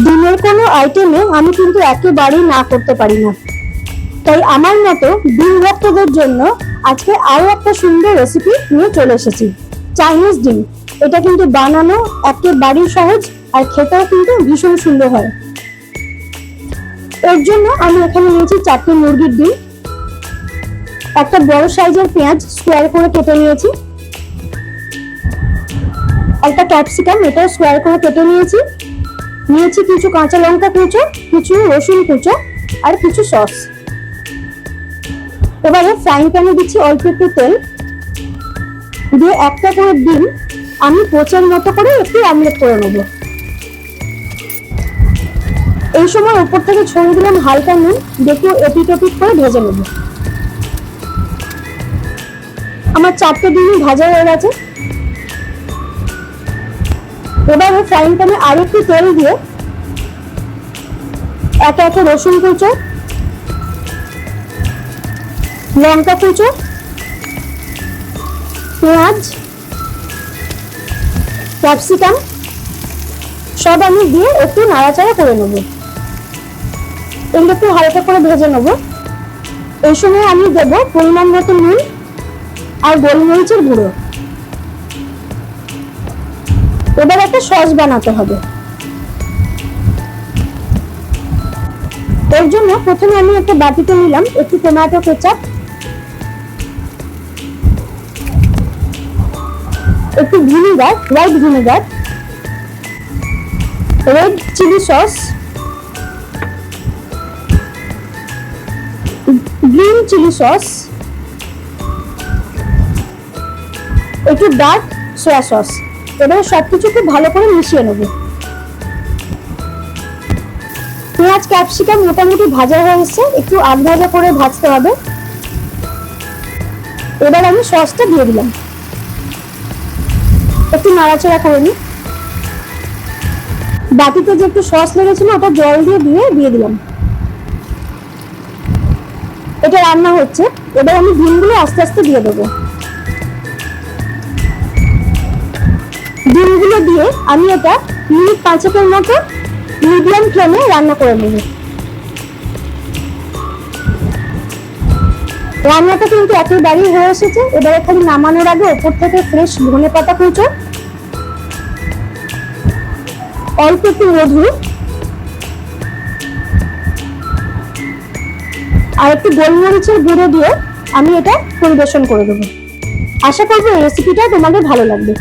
ডিমের কোনো আইটেমে আমি কিন্তু একেবারেই না করতে পারি না, তাই আমার মতো ডিম ভক্তদের জন্য আজকে আরো একটা সুন্দর রেসিপি নিয়ে চলে এসেছি, চাইনিজ ডিম। এটা কিন্তু বানানো একেবারেই সহজ আর খেতেও কিন্তু ভীষণ সুন্দর হয়। এর জন্য আমি এখানে নিয়েছি 4টি মুরগির ডিম, একটা বড় সাইজের পেঁয়াজ স্কোয়ার করে কেটে নিয়েছি, একটা ক্যাপসিকাম এটা স্কোয়ার করে কেটে নিয়েছি, নিয়েছি কিছু কাঁচা লঙ্কা কুচো, কিছু রসুন কুচো আর কিছু সস। এবারে ফ্রাইং প্যানে দিচ্ছি অল্প একটু তেল, দিয়ে একটা করে ডিম আমি পোচার মতো করে একটু অমলেট করে নেব। এই সময় উপর থেকে ছড়িয়ে দিলাম হালকা নুন, দেখে এপিট ওপিট করে ভেজে নেব। আমার 4টে ডিমই ভাজা হয়ে গেছে। এবারে ফ্রাইং প্যানে আর একটু তেল দিয়ে একে একে রসুন কুচো, লঙ্কা কুচো, পেঁয়াজ, ক্যাপসিকাম সব আমি দিয়ে একটু নাড়াচাড়া করে নেব। এগুলো একটু হালকা করে ভেজে নেব। এই সময় আমি দেব পরিমাণ মতো নুন আর গোলমরিচের গুঁড়ো। এবার একটা সস বানাতে হবে। এর জন্য প্রথমে আমি একটা বাটিতে নিলাম একটু টমেটো কেচাপ, একটু vinegar, white vinegar, red chilli sauce, green chilli sauce, একটু ডার্ক সয়া সস। এবারে সবকিছু খুব ভালো করে মিশিয়ে নেব। পেঁয়াজ ক্যাপসিকাম মোটামুটি ভাজা হয়ে এসেছে, একটু আধ ভাজা করে ভাজতে হবে। এবার আমি সসটা দিয়ে দিলাম, একটু নাড়াচাড়া করে নিই। বাটিতে যে একটু সস লেগেছিল ওটা জল দিয়ে দিলাম। এটা রান্না হচ্ছে। এবার আমি ডিমগুলো আস্তে আস্তে দিয়ে দেবো। ডিমগুলো দিয়ে আমি এটা মিনিট 5-এর মতো মিডিয়াম ফ্লেমে রান্না করে নেব। রান্নাটা কিন্তু একেবারেই হয়ে এসেছে। এবারে খালি নামানোর আগে ওপর থেকে ফ্রেশ ধনেপাতা কুচো, অল্প একটু মধু আর একটু গোলমরিচের গুঁড়ো দিয়ে আমি এটা পরিবেশন করে দেবো। আশা করবো এই রেসিপিটা তোমাদের ভালো লাগবে।